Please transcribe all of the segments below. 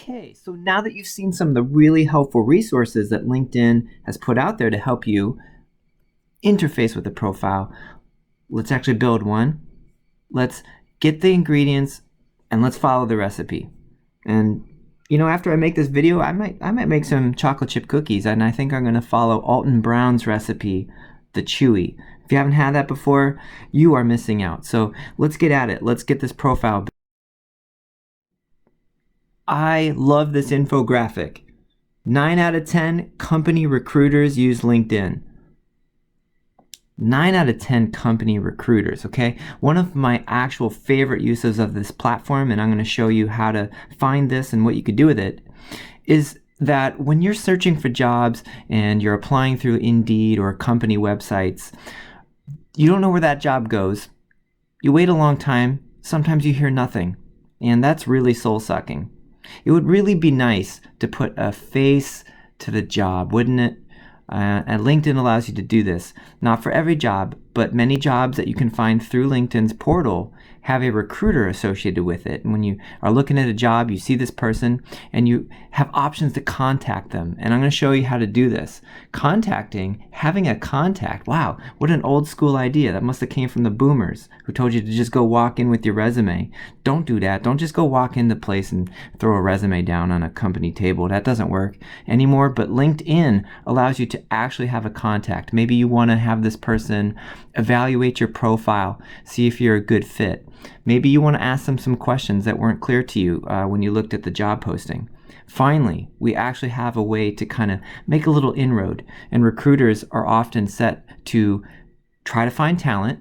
Okay, so now that you've seen some of the really helpful resources that LinkedIn has put out there to help you interface with the profile, let's actually build one. Let's get the ingredients and let's follow the recipe. And after I make this video, I might make some chocolate chip cookies, and I think I'm going to follow Alton Brown's recipe, the Chewy. If you haven't had that before, you are missing out. So let's get at it. Let's get this profile. I love this infographic. 9 out of 10 company recruiters use LinkedIn. 9 out of 10 company recruiters, okay? One of my actual favorite uses of this platform, and I'm going to show you how to find this and what you could do with it, is that when you're searching for jobs and you're applying through Indeed or company websites, you don't know where that job goes. You wait a long time, sometimes you hear nothing, and that's really soul-sucking. It would really be nice to put a face to the job, wouldn't it? And LinkedIn allows you to do this. Not for every job, but many jobs that you can find through LinkedIn's portal have a recruiter associated with it. And when you are looking at a job, you see this person and you have options to contact them. And I'm going to show you how to do this. Having a contact, wow, what an old school idea. That must have came from the boomers who told you to just go walk in with your resume. Don't do that. Don't just go walk into place and throw a resume down on a company table. That doesn't work anymore, but LinkedIn allows you to actually have a contact. Maybe you want to have this person evaluate your profile, see if you're a good fit. Maybe you want to ask them some questions that weren't clear to you when you looked at the job posting. Finally, we actually have a way to kind of make a little inroad, and recruiters are often set to try to find talent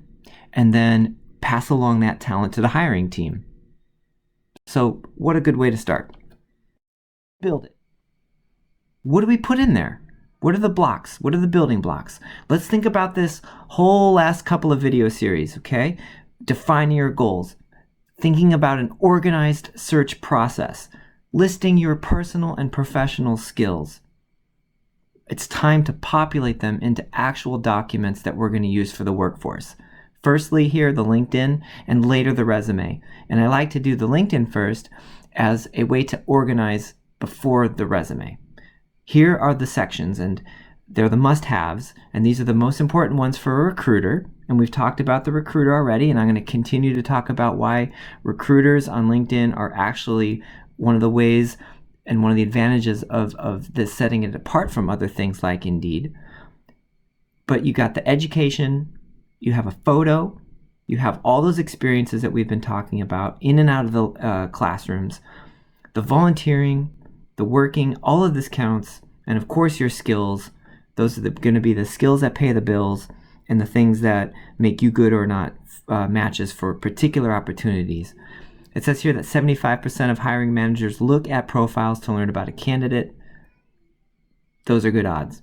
and then pass along that talent to the hiring team. So what a good way to start. Build it. What do we put in there? What are the blocks? What are the building blocks? Let's think about this whole last couple of video series, okay? Defining your goals, thinking about an organized search process, listing your personal and professional skills. It's time to populate them into actual documents that we're going to use for the workforce. Firstly here, the LinkedIn, and later the resume. And I like to do the LinkedIn first as a way to organize before the resume. Here are the sections, and they're the must-haves, and these are the most important ones for a recruiter. And we've talked about the recruiter already, and I'm going to continue to talk about why recruiters on LinkedIn are actually one of the ways and one of the advantages of this, setting it apart from other things like Indeed. But you got the education, you have a photo, you have all those experiences that we've been talking about in and out of the classrooms, the volunteering, the working, all of this counts, and of course your skills. Those are going to be the skills that pay the bills and the things that make you good or not matches for particular opportunities. It says here that 75% of hiring managers look at profiles to learn about a candidate. Those are good odds.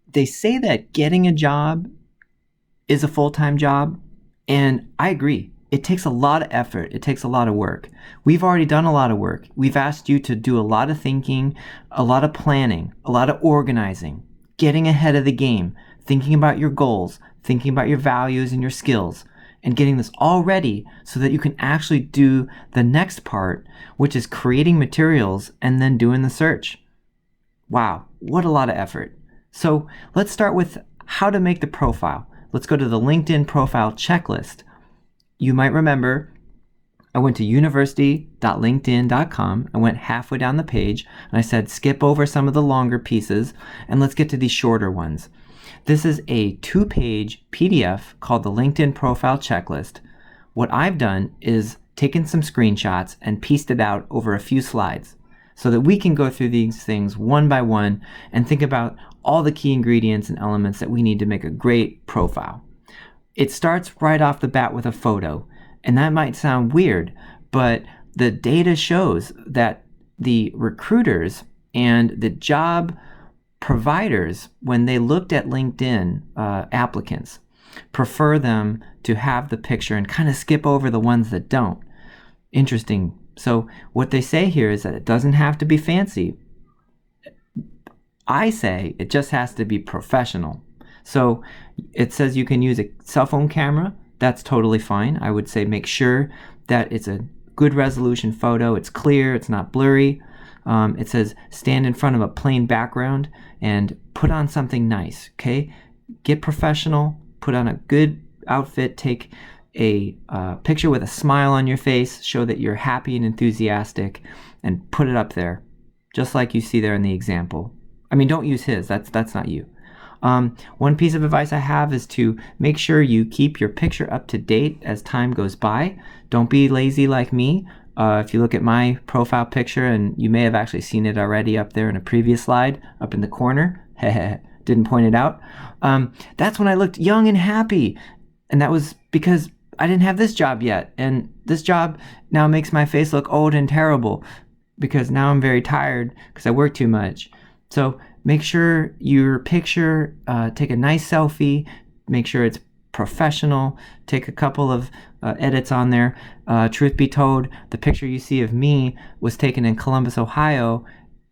They say that getting a job is a full-time job, and I agree. It takes a lot of effort. It takes a lot of work. We've already done a lot of work. We've asked you to do a lot of thinking, a lot of planning, a lot of organizing, getting ahead of the game, thinking about your goals, thinking about your values and your skills, and getting this all ready so that you can actually do the next part, which is creating materials and then doing the search. Wow, what a lot of effort. So let's start with how to make the profile. Let's go to the LinkedIn profile checklist. You might remember I went to university.linkedin.com. I went halfway down the page and I said skip over some of the longer pieces and let's get to these shorter ones. This is a 2-page PDF called the LinkedIn Profile Checklist. What I've done is taken some screenshots and pieced it out over a few slides so that we can go through these things one by one and think about all the key ingredients and elements that we need to make a great profile. It starts right off the bat with a photo, and that might sound weird, but the data shows that the recruiters and the job providers, when they looked at LinkedIn applicants, prefer them to have the picture and kind of skip over the ones that don't. Interesting. So what they say here is that it doesn't have to be fancy. I say it just has to be professional. So it says you can use a cell phone camera. That's totally fine. I would say make sure that it's a good resolution photo. It's clear, it's not blurry. It says stand in front of a plain background and put on something nice, okay? Get professional, put on a good outfit, take a picture with a smile on your face, show that you're happy and enthusiastic, and put it up there, just like you see there in the example. I mean, don't use his, that's not you. One piece of advice I have is to make sure you keep your picture up to date as time goes by. Don't be lazy like me. If you look at my profile picture, and you may have actually seen it already up there in a previous slide, up in the corner, didn't point it out. That's when I looked young and happy. And that was because I didn't have this job yet. And this job now makes my face look old and terrible because now I'm very tired because I work too much. So make sure your picture, take a nice selfie, make sure it's professional, take a couple of edits on there. Truth be told, the picture you see of me was taken in Columbus, Ohio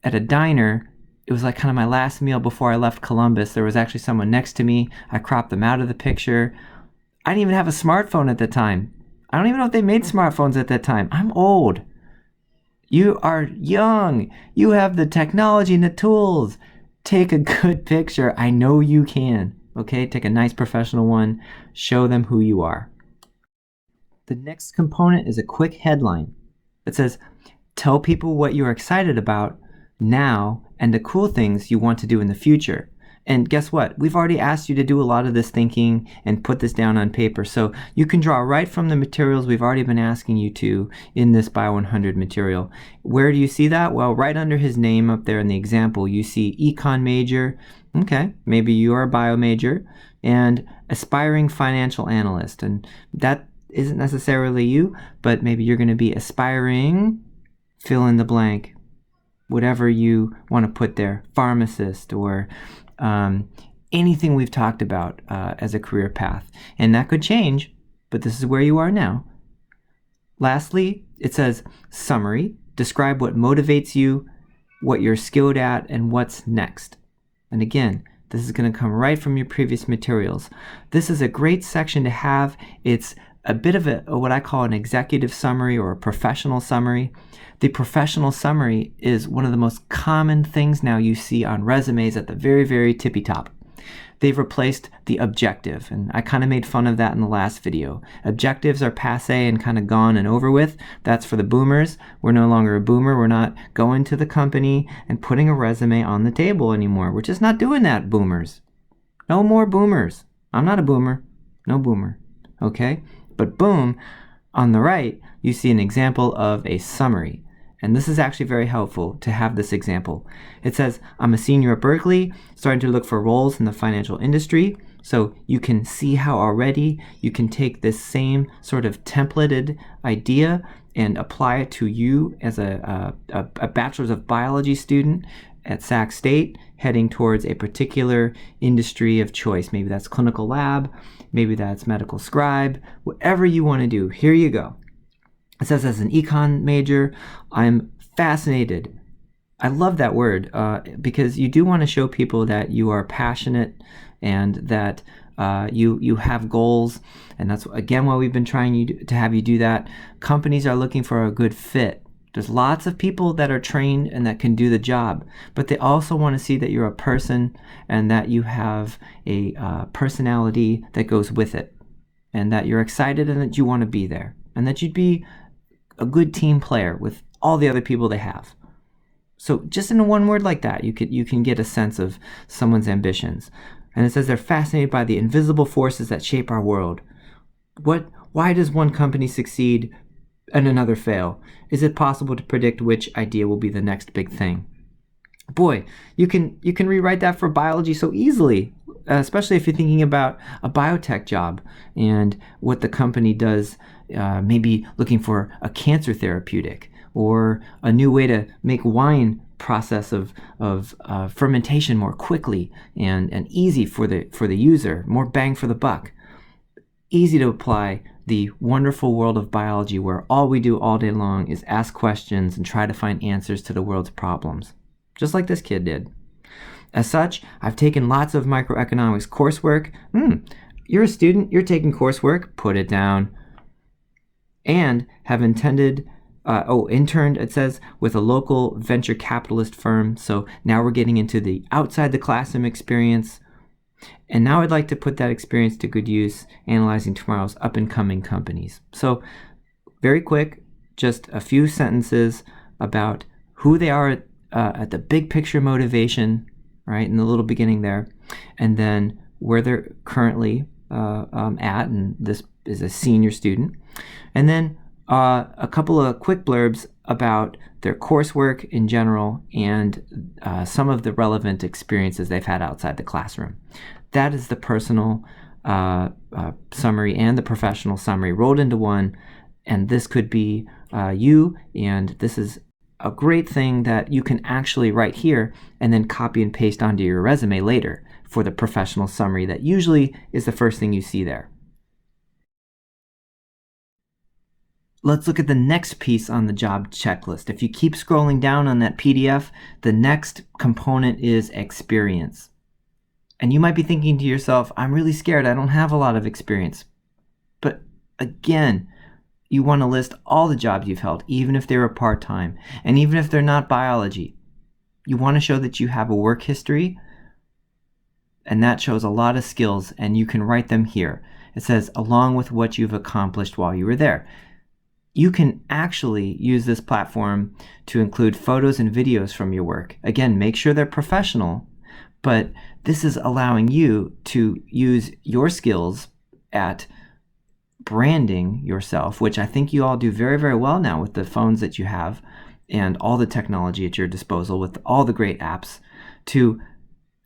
at a diner. It was like kind of my last meal before I left Columbus. There was actually someone next to me. I cropped them out of the picture. I didn't even have a smartphone at the time. I don't even know if they made smartphones at that time. I'm old. You are young. You have the technology and the tools. Take a good picture. I know you can. Okay, take a nice professional one. Show them who you are. The next component is a quick headline that says, tell people what you're excited about now and the cool things you want to do in the future. And guess what? We've already asked you to do a lot of this thinking and put this down on paper. So you can draw right from the materials we've already been asking you to in this Bio 100 material. Where do you see that? Well, right under his name up there in the example, you see econ major. Okay, maybe you are a bio major, and aspiring financial analyst. And that isn't necessarily you, but maybe you're going to be aspiring, fill in the blank, whatever you want to put there, pharmacist or anything we've talked about as a career path. And that could change, but this is where you are now. Lastly, it says summary. Describe what motivates you, what you're skilled at, and what's next. And again, this is going to come right from your previous materials. This is a great section to have. It's a bit of what I call an executive summary or a professional summary. The professional summary is one of the most common things now you see on resumes at the very, very tippy top. They've replaced the objective, and I kind of made fun of that in the last video. Objectives are passé and kind of gone and over with. That's for the boomers. We're no longer a boomer. We're not going to the company and putting a resume on the table anymore. We're just not doing that, boomers. No more boomers. I'm not a boomer. No boomer. Okay? But boom, on the right, you see an example of a summary. And this is actually very helpful to have this example. It says, I'm a senior at Berkeley, starting to look for roles in the financial industry. So you can see how already you can take this same sort of templated idea and apply it to you as a bachelor's of biology student at Sac State, heading towards a particular industry of choice. Maybe that's clinical lab, maybe that's medical scribe, whatever you want to do. Here you go. It says, as an econ major, I'm fascinated. I love that word because you do want to show people that you are passionate and that you have goals. And that's, again, why we've been trying to have you do that. Companies are looking for a good fit. There's lots of people that are trained and that can do the job, but they also want to see that you're a person and that you have a personality that goes with it, and that you're excited and that you want to be there, and that you'd be a good team player with all the other people they have. So just in one word like that, you can get a sense of someone's ambitions. And it says they're fascinated by the invisible forces that shape our world. Why does one company succeed and another fail? Is it possible to predict which idea will be the next big thing? Boy, you can rewrite that for biology so easily, especially if you're thinking about a biotech job and what the company does, maybe looking for a cancer therapeutic or a new way to make wine process of fermentation more quickly and easy for the user, more bang for the buck. Easy to apply the wonderful world of biology where all we do all day long is ask questions and try to find answers to the world's problems, just like this kid did. As such, I've taken lots of microeconomics coursework. You're a student, you're taking coursework, put it down. and have interned, it says, with a local venture capitalist firm. So now we're getting into the outside the classroom experience. And now I'd like to put that experience to good use, analyzing tomorrow's up-and-coming companies. So very quick, just a few sentences about who they are at the big picture motivation, right, in the little beginning there, and then where they're currently at, and this is a senior student. And then a couple of quick blurbs about their coursework in general and some of the relevant experiences they've had outside the classroom. That is the personal summary and the professional summary rolled into one, and this could be you, and this is a great thing that you can actually write here and then copy and paste onto your resume later for the professional summary that usually is the first thing you see there. Let's look at the next piece on the job checklist. If you keep scrolling down on that PDF, the next component is experience. And you might be thinking to yourself, I'm really scared, I don't have a lot of experience. But again, you want to list all the jobs you've held, even if they were part-time, and even if they're not biology. You want to show that you have a work history, and that shows a lot of skills, and you can write them here. It says, along with what you've accomplished while you were there. You can actually use this platform to include photos and videos from your work. Again, make sure they're professional, but this is allowing you to use your skills at branding yourself, which I think you all do very, very well now with the phones that you have and all the technology at your disposal with all the great apps, to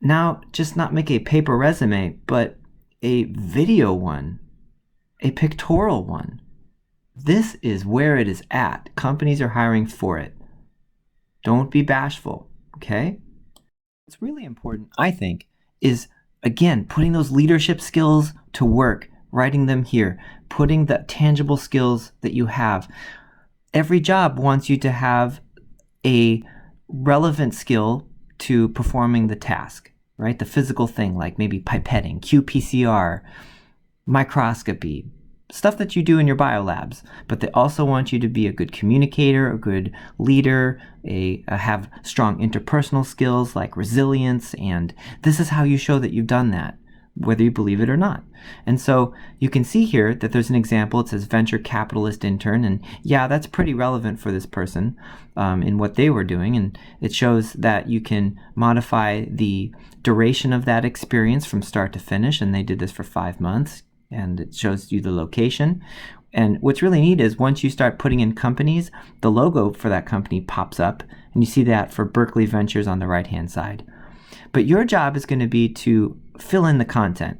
now just not make a paper resume, but a video one, a pictorial one. This is where it is at. Companies are hiring for it. Don't be bashful, okay? What's really important, I think, is, again, putting those leadership skills to work, writing them here, putting the tangible skills that you have. Every job wants you to have a relevant skill to performing the task, right? The physical thing, like maybe pipetting, qPCR, microscopy, stuff that you do in your biolabs, but they also want you to be a good communicator, a good leader, have strong interpersonal skills like resilience, and this is how you show that you've done that, whether you believe it or not. And so you can see here that there's an example. It says venture capitalist intern, and yeah, that's pretty relevant for this person in what they were doing, and it shows that you can modify the duration of that experience from start to finish, and they did this for 5 months. And it shows you the location. And what's really neat is once you start putting in companies, the logo for that company pops up, and you see that for Berkeley Ventures on the right-hand side. But your job is going to be to fill in the content,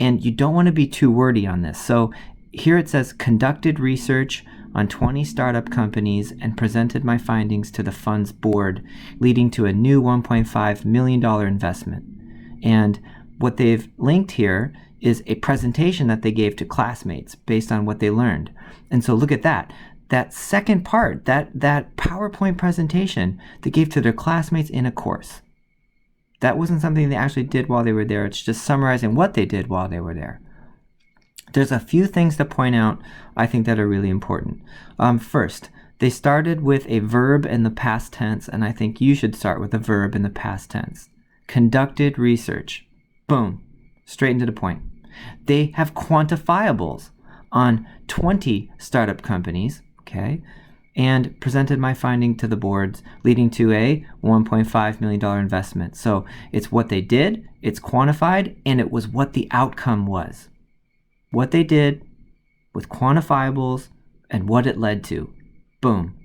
and you don't want to be too wordy on this. So here it says, conducted research on 20 startup companies and presented my findings to the fund's board, leading to a new $1.5 million investment. And what they've linked here is a presentation that they gave to classmates based on what they learned. And so look at that. That second part, that PowerPoint presentation they gave to their classmates in a course. That wasn't something they actually did while they were there. It's just summarizing what they did while they were there. There's a few things to point out, I think, that are really important. First, they started with a verb in the past tense, and I think you should start with a verb in the past tense. Conducted research. Boom. Straight into the point. They have quantifiables on 20 startup companies, okay, and presented my finding to the boards, leading to a $1.5 million investment. So it's what they did, it's quantified, and it was what the outcome was. What they did with quantifiables and what it led to. Boom.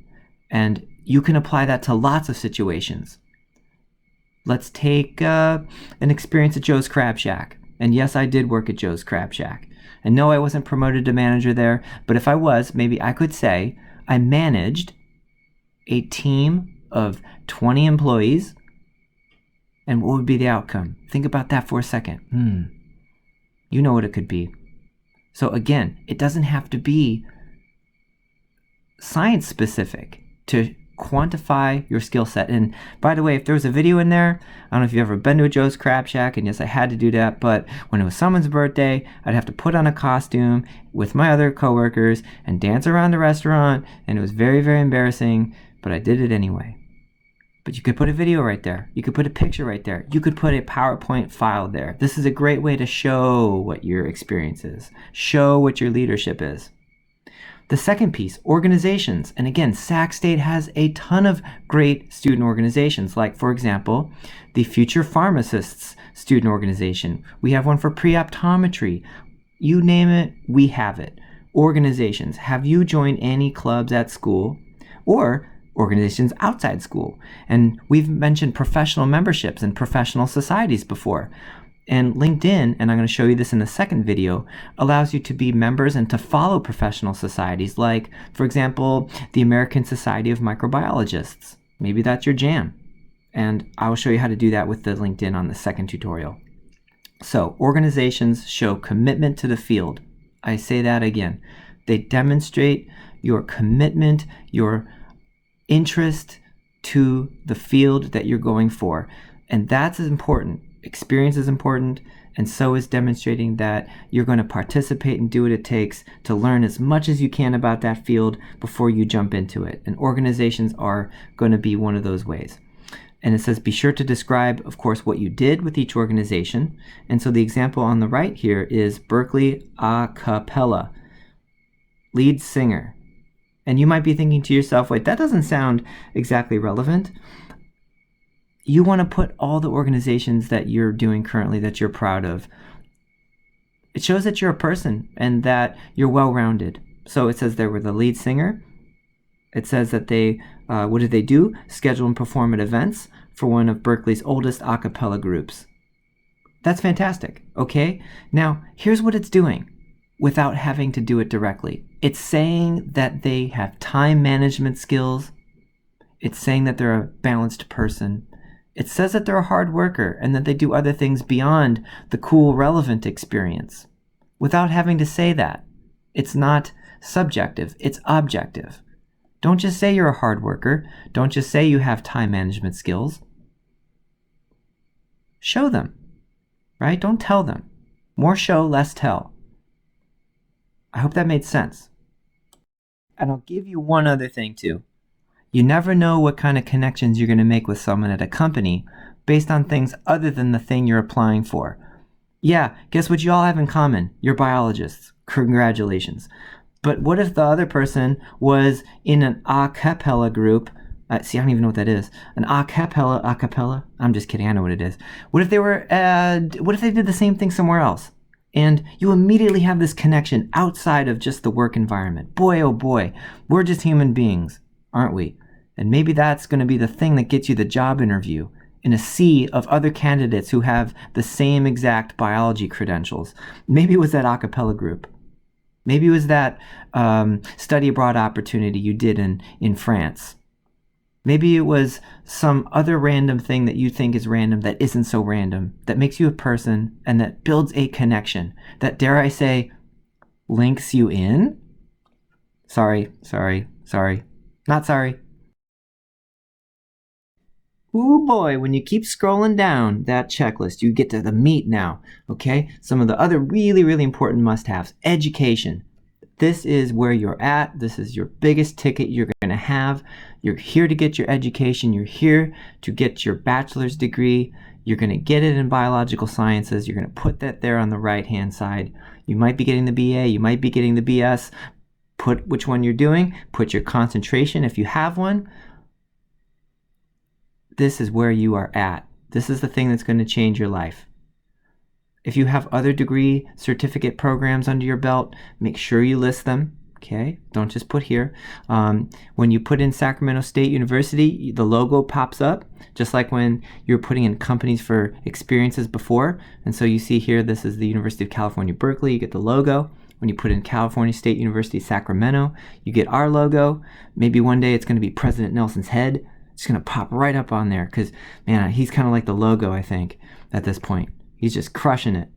And you can apply that to lots of situations. Let's take an experience at Joe's Crab Shack. And yes, I did work at Joe's Crab Shack. And no, I wasn't promoted to manager there, but if I was, maybe I could say I managed a team of 20 employees. And what would be the outcome? Think about that for a second. You know what it could be. So again, it doesn't have to be science specific to Quantify your skill set. And by the way, if there was a video in there, I don't know if you've ever been to a Joe's Crab Shack, and yes, I had to do that, but when it was someone's birthday, I'd have to put on a costume with my other coworkers and dance around the restaurant, and it was very, very embarrassing, but I did it anyway. But you could put a video right there. You could put a picture right there. You could put a PowerPoint file there. This is a great way to show what your experience is, show what your leadership is. The second piece, organizations. And again, Sac State has a ton of great student organizations, like, for example, the Future Pharmacists student organization. We have one for pre-optometry. You name it, we have it. Organizations. Have you joined any clubs at school or organizations outside school? And we've mentioned professional memberships and professional societies before. And LinkedIn, and I'm going to show you this in the second video, allows you to be members and to follow professional societies like, for example, the American Society of Microbiologists. Maybe that's your jam. And I will show you how to do that with the LinkedIn on the second tutorial. So, organizations show commitment to the field. I say that again. They demonstrate your commitment, your interest to the field that you're going for. And that's important. Experience is important, and so is demonstrating that you're going to participate and do what it takes to learn as much as you can about that field before you jump into it. And organizations are going to be one of those ways. And it says, be sure to describe, of course, what you did with each organization. And so the example on the right here is Berkeley a cappella, lead singer. And you might be thinking to yourself, wait, that doesn't sound exactly relevant. You want to put all the organizations that you're doing currently that you're proud of. It shows that you're a person and that you're well-rounded. So it says they were the lead singer. It says that they, what did they do? Schedule and perform at events for one of Berkeley's oldest a cappella groups. That's fantastic, okay? Now, here's what it's doing without having to do it directly. It's saying that they have time management skills. It's saying that they're a balanced person. It says that they're a hard worker and that they do other things beyond the cool, relevant experience without having to say that. It's not subjective, it's objective. Don't just say you're a hard worker. Don't just say you have time management skills. Show them, right? Don't tell them. More show, less tell. I hope that made sense. And I'll give you one other thing too. You never know what kind of connections you're going to make with someone at a company based on things other than the thing you're applying for. Yeah, guess what you all have in common? You're biologists. Congratulations. But what if the other person was in an a cappella group? See, I don't even know what that is. An a cappella? I'm just kidding. I know what it is. What if they were? What if they did the same thing somewhere else? And you immediately have this connection outside of just the work environment. Boy, oh boy, we're just human beings, aren't we? And maybe that's going to be the thing that gets you the job interview in a sea of other candidates who have the same exact biology credentials. Maybe it was that a cappella group. Maybe it was that study abroad opportunity you did in France. Maybe it was some other random thing that you think is random that isn't so random, that makes you a person and that builds a connection, that, dare I say, links you in? Sorry. Not sorry. Ooh boy, when you keep scrolling down that checklist, you get to the meat now, okay? Some of the other really, really important must-haves. Education. This is where you're at. This is your biggest ticket you're going to have. You're here to get your education. You're here to get your bachelor's degree. You're going to get it in biological sciences. You're going to put that there on the right-hand side. You might be getting the BA. You might be getting the BS. Put which one you're doing. Put your concentration if you have one. This is where you are at. This is the thing that's going to change your life. If you have other degree certificate programs under your belt, make sure you list them, okay? Don't just put here. When you put in Sacramento State University, the logo pops up, just like when you're putting in companies for experiences before. And so you see here, this is the University of California, Berkeley. You get the logo. When you put in California State University, Sacramento, you get our logo. Maybe one day it's going to be President Nelson's head. It's going to pop right up on there because, man, he's kind of like the logo, I think, at this point. He's just crushing it.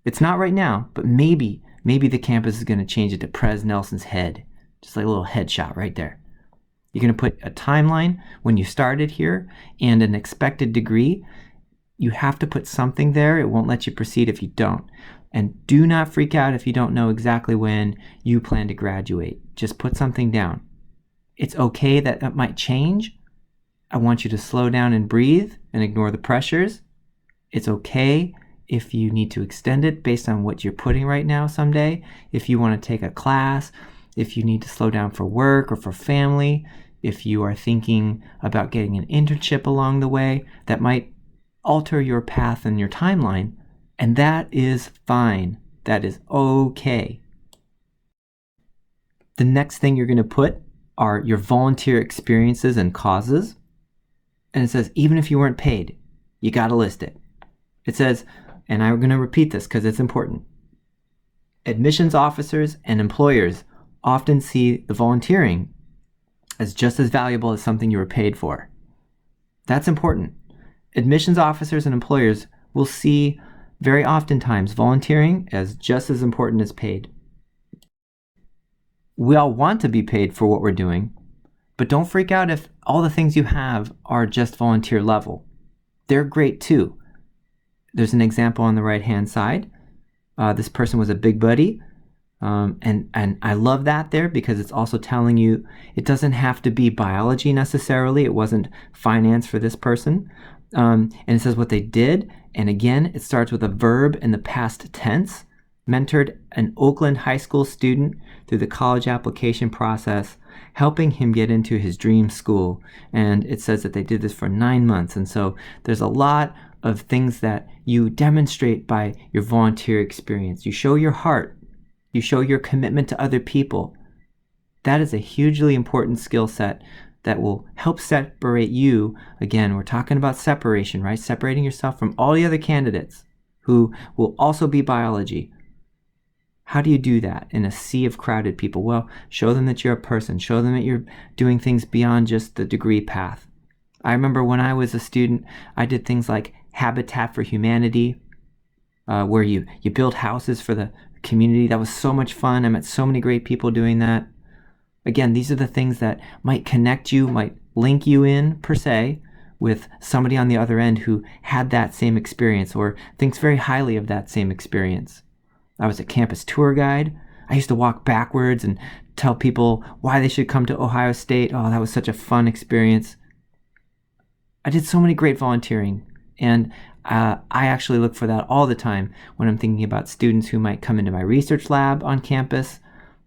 It's not right now, but maybe the campus is going to change it to Pres Nelson's head. Just like a little headshot right there. You're going to put a timeline when you started here and an expected degree. You have to put something there. It won't let you proceed if you don't. And do not freak out if you don't know exactly when you plan to graduate. Just put something down. It's okay that it might change. I want you to slow down and breathe and ignore the pressures. It's okay if you need to extend it based on what you're putting right now someday. If you want to take a class, if you need to slow down for work or for family, if you are thinking about getting an internship along the way, that might alter your path and your timeline. And that is fine. That is okay. The next thing you're going to put are your volunteer experiences and causes. And it says, even if you weren't paid, you got to list it. It says, and I'm going to repeat this because it's important. Admissions officers and employers often see the volunteering as just as valuable as something you were paid for. That's important. Admissions officers and employers will see very oftentimes volunteering as just as important as paid. We all want to be paid for what we're doing, but don't freak out if all the things you have are just volunteer level. They're great too. There's an example on the right-hand side. This person was a big buddy, and I love that there because it's also telling you it doesn't have to be biology necessarily. It wasn't finance for this person. And it says what they did, and again, it starts with a verb in the past tense. Mentored an Oakland high school student through the college application process, helping him get into his dream school. And it says that they did this for 9 months. And so there's a lot of things that you demonstrate by your volunteer experience. You show your heart. You show your commitment to other people. That is a hugely important skill set that will help separate you. Again, we're talking about separation, right? Separating yourself from all the other candidates who will also be biology. How do you do that in a sea of crowded people? Well, show them that you're a person. Show them that you're doing things beyond just the degree path. I remember when I was a student, I did things like Habitat for Humanity, where you build houses for the community. That was so much fun. I met so many great people doing that. Again, these are the things that might connect you, might link you in, per se, with somebody on the other end who had that same experience or thinks very highly of that same experience. I was a campus tour guide. I used to walk backwards and tell people why they should come to Ohio State. Oh, that was such a fun experience. I did so many great volunteering, and I actually look for that all the time when I'm thinking about students who might come into my research lab on campus.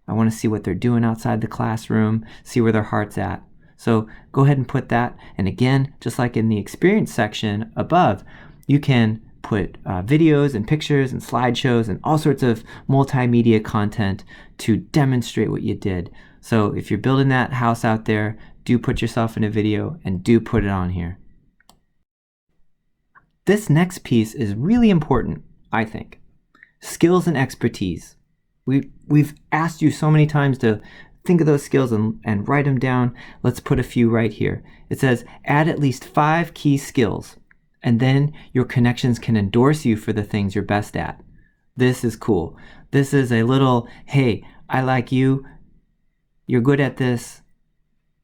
I want to see what they're doing outside the classroom, see where their heart's at. So go ahead and put that. And again, just like in the experience section above, you can put videos and pictures and slideshows and all sorts of multimedia content to demonstrate what you did. So if you're building that house out there, do put yourself in a video and do put it on here. This next piece is really important, I think. Skills and expertise. We've asked you so many times to think of those skills and write them down. Let's put a few right here. It says add at least 5 key skills, and then your connections can endorse you for the things you're best at. This is cool. This is a little, hey, I like you. You're good at this.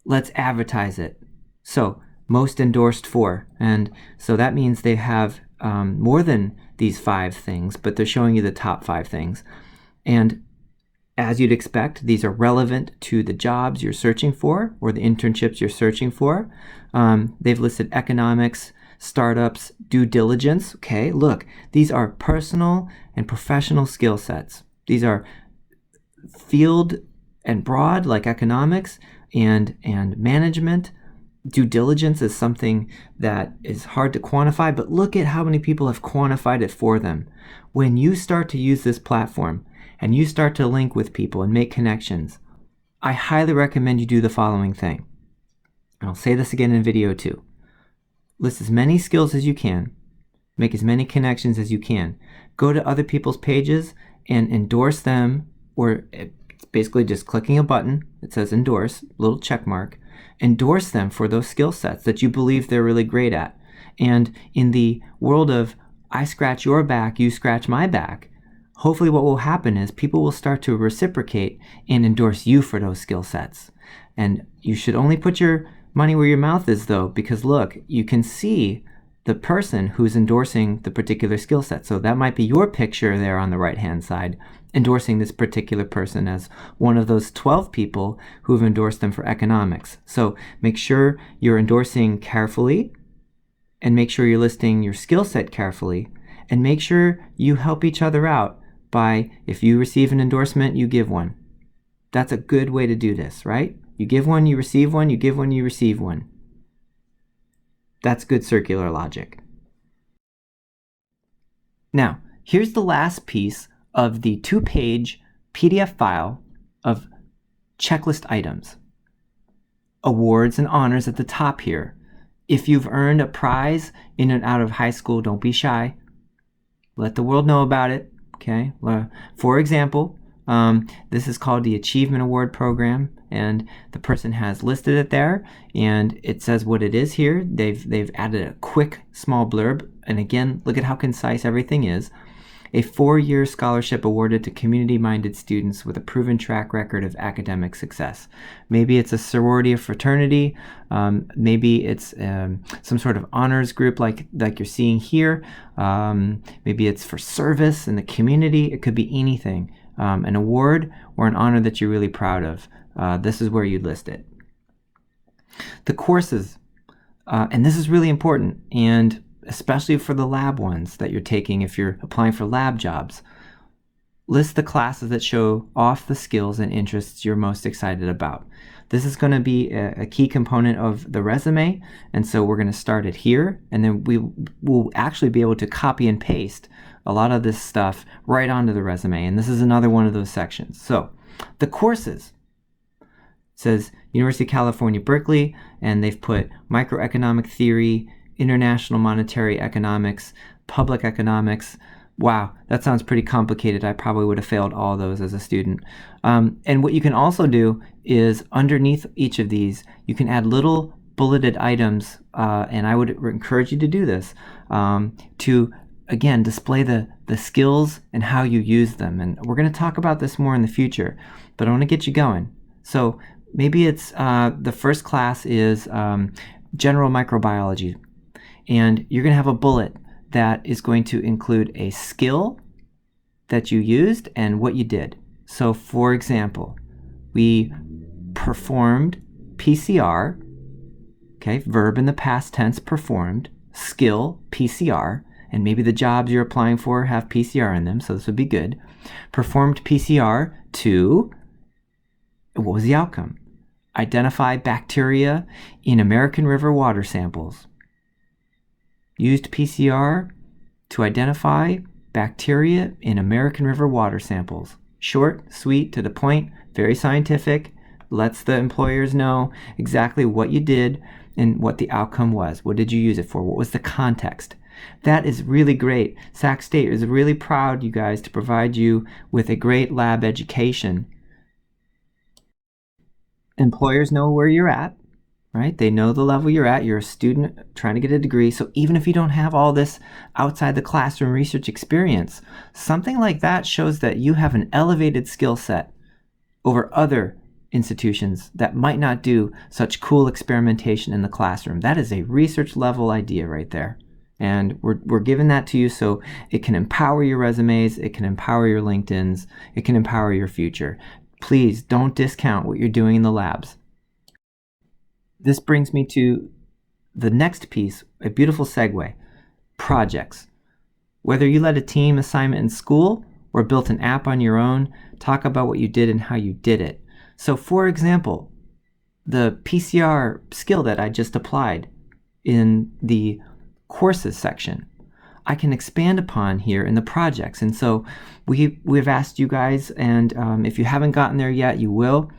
Let's advertise it. So most endorsed for. And so that means they have more than these 5 things, but they're showing you the top 5 things. And as you'd expect, these are relevant to the jobs you're searching for or the internships you're searching for. They've listed economics, startups, due diligence. Okay, look, these are personal and professional skill sets. These are field and broad, like economics and management. Due diligence is something that is hard to quantify, but look at how many people have quantified it for them. When you start to use this platform and you start to link with people and make connections, I highly recommend you do the following thing. And I'll say this again in video too. List as many skills as you can. Make as many connections as you can. Go to other people's pages and endorse them, or it's basically just clicking a button that says endorse, little check mark. Endorse them for those skill sets that you believe they're really great at. And in the world of I scratch your back, you scratch my back, hopefully what will happen is people will start to reciprocate and endorse you for those skill sets. And you should only put your money where your mouth is, though, because look, you can see the person who's endorsing the particular skill set. So that might be your picture there on the right-hand side, endorsing this particular person as one of those 12 people who've endorsed them for economics. So make sure you're endorsing carefully, and make sure you're listing your skill set carefully, and make sure you help each other out by, if you receive an endorsement, you give one. That's a good way to do this, right? You give one, you receive one, you give one, you receive one. That's good circular logic. Now, here's the last piece of the 2-page PDF file of checklist items. Awards and honors at the top here. If you've earned a prize in and out of high school, don't be shy. Let the world know about it, okay? For example, this is called the Achievement Award Program, and the person has listed it there, and it says what it is here. They've added a quick small blurb, and again, look at how concise everything is. A 4-year scholarship awarded to community-minded students with a proven track record of academic success. Maybe it's a sorority or fraternity. Maybe it's some sort of honors group like you're seeing here. Maybe it's for service in the community. It could be anything. An award or an honor that you're really proud of. This is where you'd list it. The courses, and this is really important, and especially for the lab ones that you're taking if you're applying for lab jobs. List the classes that show off the skills and interests you're most excited about. This is going to be a key component of the resume, and so we're going to start it here, and then we will actually be able to copy and paste a lot of this stuff right onto the resume, and this is another one of those sections. So the courses, it says University of California, Berkeley, and they've put microeconomic theory, international monetary economics, public economics. Wow, that sounds pretty complicated. I probably would have failed all those as a student. And what you can also do is underneath each of these, you can add little bulleted items, and I would encourage you to do this, to, again, display the skills and how you use them. And we're going to talk about this more in the future, but I want to get you going. So maybe it's the first class is general microbiology. And you're going to have a bullet that is going to include a skill that you used and what you did. So for example, we performed PCR, okay, verb in the past tense, performed, skill, PCR, and maybe the jobs you're applying for have PCR in them, so this would be good. Performed PCR to, what was the outcome? Identify bacteria in American River water samples. Used PCR to identify bacteria in American River water samples. Short, sweet, to the point, very scientific, lets the employers know exactly what you did and what the outcome was. What did you use it for? What was the context? That is really great. Sac State is really proud, you guys, to provide you with a great lab education. Employers know where you're at. Right? They know the level you're at. You're a student trying to get a degree. So even if you don't have all this outside the classroom research experience, something like that shows that you have an elevated skill set over other institutions that might not do such cool experimentation in the classroom. That is a research level idea right there. And we're giving that to you so it can empower your resumes, it can empower your LinkedIns, it can empower your future. Please don't discount what you're doing in the labs. This brings me to the next piece, a beautiful segue, projects. Whether you led a team assignment in school or built an app on your own, talk about what you did and how you did it. So for example, the PCR skill that I just applied in the courses section, I can expand upon here in the projects. And so we've asked you guys, and if you haven't gotten there yet, you will,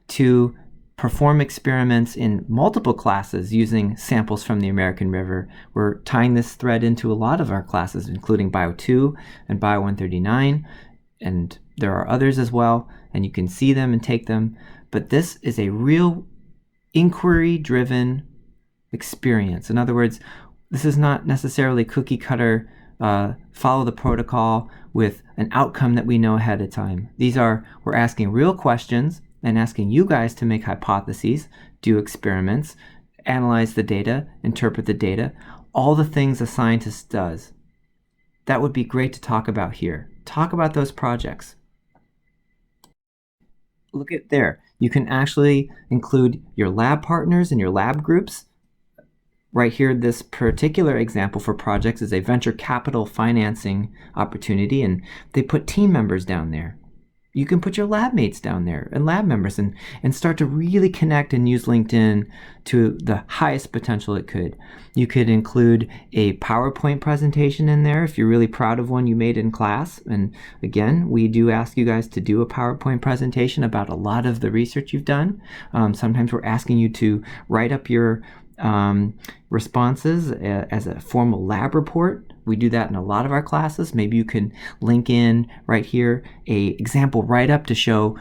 to perform experiments in multiple classes using samples from the American River. We're tying this thread into a lot of our classes, including Bio 2 and Bio 139, and there are others as well, and you can see them and take them. But this is a real inquiry-driven experience. In other words, this is not necessarily cookie cutter, follow the protocol with an outcome that we know ahead of time. We're asking real questions. and asking you guys to make hypotheses, do experiments, analyze the data, interpret the data, all the things a scientist does. That would be great to talk about here. Talk about those projects. Look at there. You can actually include your lab partners and your lab groups. Right here, this particular example for projects is a venture capital financing opportunity, and they put team members down there. You can put your lab mates down there and lab members and start to really connect and use LinkedIn to the highest potential it could. You could include a PowerPoint presentation in there if you're really proud of one you made in class. And again, we do ask you guys to do a PowerPoint presentation about a lot of the research you've done. Sometimes we're asking you to write up your responses as a formal lab report. We do that in a lot of our classes. Maybe you can link in right here a example write-up to show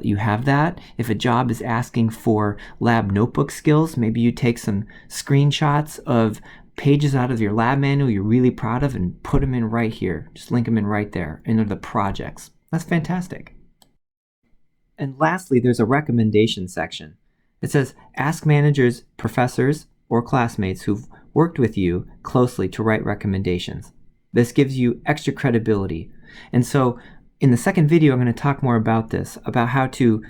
you have that. If a job is asking for lab notebook skills, maybe you take some screenshots of pages out of your lab manual you're really proud of and put them in right here. Just link them in right there into the projects. That's fantastic. And lastly, there's a recommendation section. It says, ask managers, professors, or classmates who've worked with you closely to write recommendations. This gives you extra credibility. And so in the second video, I'm going to talk more about this, about how to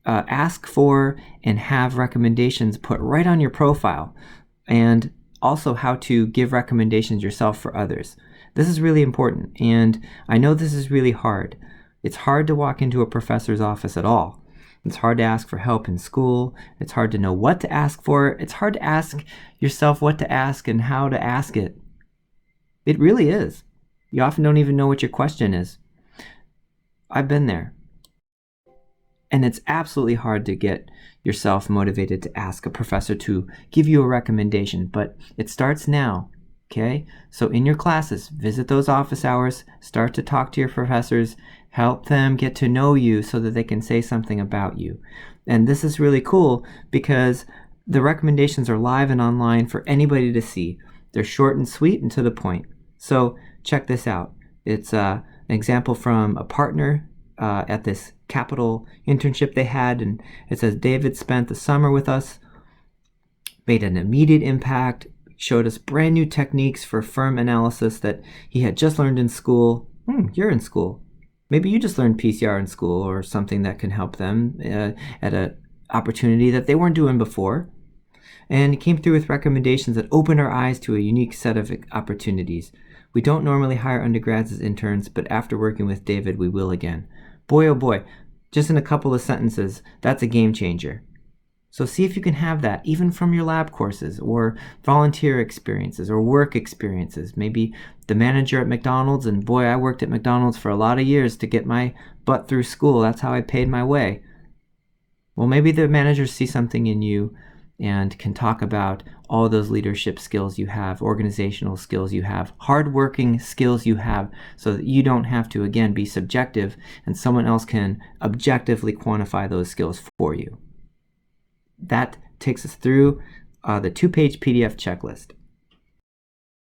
ask for and have recommendations put right on your profile, and also how to give recommendations yourself for others. This is really important, and I know this is really hard. It's hard to walk into a professor's office at all. It's hard to ask for help in school. It's hard to know what to ask for. It's hard to ask yourself what to ask and how to ask it. It really is. You often don't even know what your question is. I've been there. And it's absolutely hard to get yourself motivated to ask a professor to give you a recommendation, but it starts now. Okay? So in your classes, visit those office hours, start to talk to your professors, help them get to know you so that they can say something about you. And this is really cool because the recommendations are live and online for anybody to see. They're short and sweet and to the point. So check this out. It's an example from a partner at this capital internship they had, and it says, David spent the summer with us, made an immediate impact, showed us brand new techniques for firm analysis that he had just learned in school. You're in school. Maybe you just learned PCR in school or something that can help them at an opportunity that they weren't doing before. And he came through with recommendations that opened our eyes to a unique set of opportunities. We don't normally hire undergrads as interns, but after working with David, we will again. Boy, oh boy, just in a couple of sentences, that's a game changer. So see if you can have that even from your lab courses or volunteer experiences or work experiences. Maybe the manager at McDonald's, and boy, I worked at McDonald's for a lot of years to get my butt through school. That's how I paid my way. Well, maybe the managers see something in you and can talk about all those leadership skills you have, organizational skills you have, hardworking skills you have, so that you don't have to, again, be subjective and someone else can objectively quantify those skills for you. That takes us through the 2-page PDF checklist.